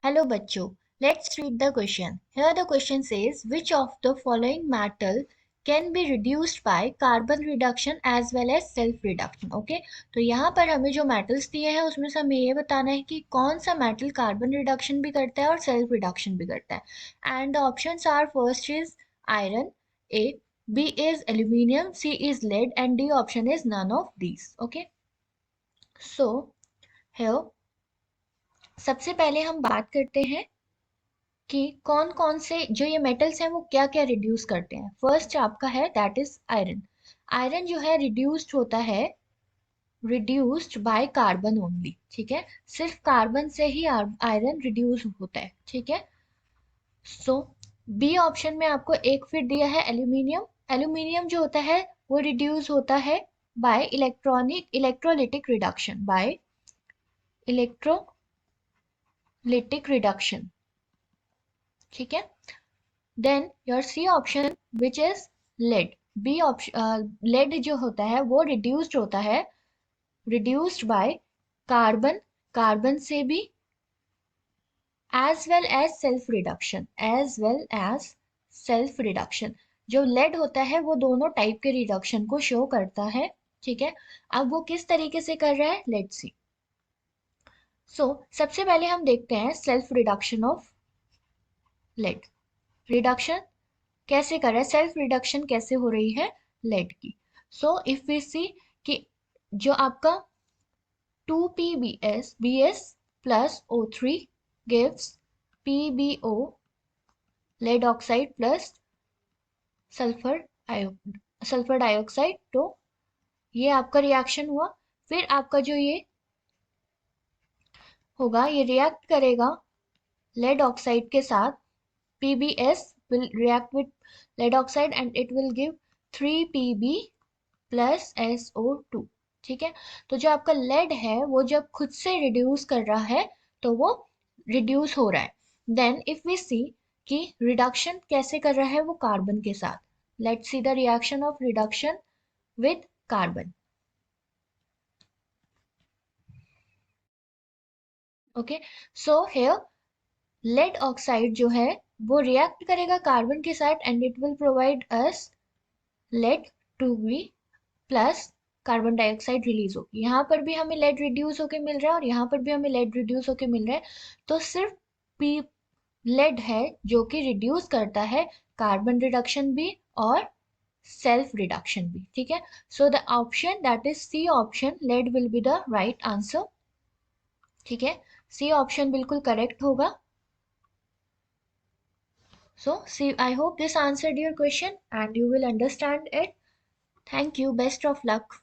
Hello बच्चों, let's read the question. Here the question says, which of the following metal can be reduced by carbon reduction as well as self reduction? Okay, तो यहाँ पर हमें जो metals दिए हैं उसमें से हमें ये बताना है कि कौन सा metal carbon reduction भी करता है और self reduction भी करता है. And the options are first is iron, A, B is aluminium, C is lead, and D option is none of these. Okay, so here सबसे पहले हम बात करते हैं कि कौन कौन से जो ये मेटल्स हैं वो क्या क्या रिड्यूस करते हैं. फर्स्ट आपका है दैट इज आयरन. आयरन जो है रिड्यूस्ड होता है रिड्यूस्ड बाय कार्बन ओनली. ठीक है, सिर्फ कार्बन से ही आयरन रिड्यूस होता है. ठीक है, सो बी ऑप्शन में आपको एक फिर दिया है एल्यूमिनियम. एल्यूमिनियम जो होता है वो रिड्यूस होता है by electrolytic reduction, by electrolytic reduction. ठीक है, then your C option which is lead. B option lead जो होता है वो रिड्यूस्ड होता है रिड्यूस्ड बाय कार्बन, कार्बन से भी, as well as self reduction, as well as self reduction. जो लेड होता है वो दोनों टाइप के रिडक्शन को शो करता है. ठीक है, अब वो किस तरीके से कर रहा है, लेट्स सी. सो सबसे पहले हम देखते हैं self reduction of lead. Reduction कैसे कर रहा है, सेल्फ रिडक्शन कैसे हो रही है लेड की. सो इफ वी सी कि जो आपका 2PbS plus O3 gives PbO, lead oxide plus sulphur dioxide. तो ये आपका रिएक्शन हुआ. फिर आपका जो ये होगा ये रिएक्ट करेगा लेड ऑक्साइड के साथ. PbS will react with lead oxide and it will give 3Pb plus SO2. ठीक है, तो जो आपका लेड है वो जब खुद से रिड्यूस कर रहा है तो वो रिड्यूस हो रहा है. देन इफ वी सी कि रिडक्शन कैसे कर रहा है वो कार्बन के साथ. Let's see the reaction of reduction with carbon. Okay, so here lead oxide जो है वो रिएक्ट करेगा कार्बन के साथ and it will provide us lead 2b plus carbon dioxide release होगी. यहाँ पर भी हमें लेड रिड्यूस होके मिल रहा है और यहाँ पर भी हमें लेड रिड्यूस होके मिल रहा है. तो सिर्फ पी लेड है जो कि रिड्यूस करता है कार्बन रिडक्शन भी और सेल्फ रिडक्शन भी. ठीक है, so the option that is C option, lead will be the right answer. ठीक है, सी ऑप्शन बिल्कुल करेक्ट होगा. So, see, I hope this answered your question and you will understand it. Thank you. Best of luck.